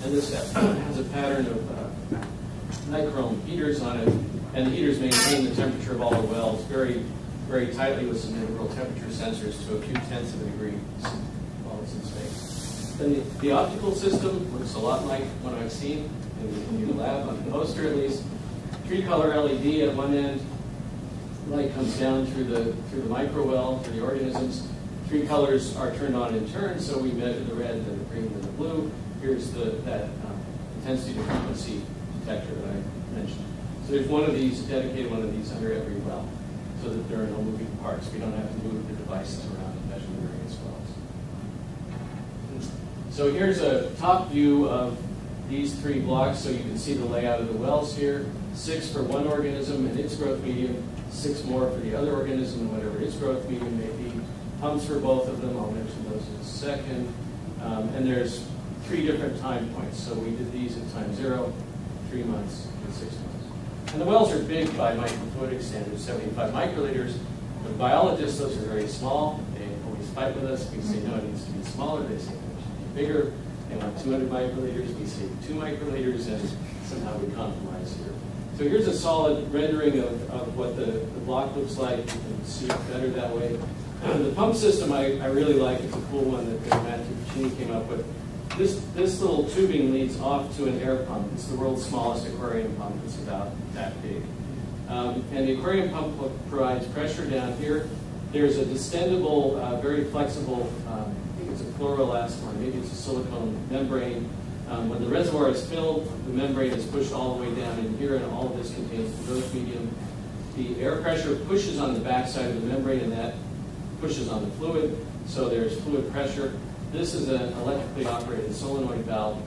And this has a pattern of nichrome heaters on it, and the heaters maintain the temperature of all the wells very, very tightly with some integral temperature sensors to a few tenths of a degree while it's in space. Then the optical system looks a lot like what I've seen in your lab, on the poster at least. 3-color LED at one end. Light comes down through the micro well, through the organisms. 3 colors are turned on in turn, so we measure the red, the green, and the blue. Here's that intensity to frequency detector that I mentioned. So there's one of these, dedicated one of these under every well, so that there are no moving parts. We don't have to move the devices around to measure the various wells. So here's a top view of these 3 blocks, so you can see the layout of the wells here. 6 for one organism and its growth medium, 6 more for the other organism and whatever its growth medium may be. Pumps for both of them, I'll mention those in a second. And there's 3 different time points. So we did these at time 0, 3 months, and 6 months. And the wells are big by microfluidic standards, 75 microliters. But biologists, those are very small. They always fight with us. We say, no, it needs to be smaller. They say, no, it should be bigger. They want 200 microliters. We say 2 microliters, and somehow we compromise here. So here's a solid rendering of what the block looks like. You can see it better that way. The pump system I really like. It's a cool one that Matthew Puccini came up with. This little tubing leads off to an air pump. It's the world's smallest aquarium pump. It's about that big. And the aquarium pump provides pressure down here. There's a distendable, very flexible, I think it's a fluoroelastomer, maybe it's a silicone membrane. When the reservoir is filled, the membrane is pushed all the way down in here, and all of this contains the growth medium. The air pressure pushes on the backside of the membrane, and that pushes on the fluid, so there's fluid pressure. This is an electrically operated solenoid valve.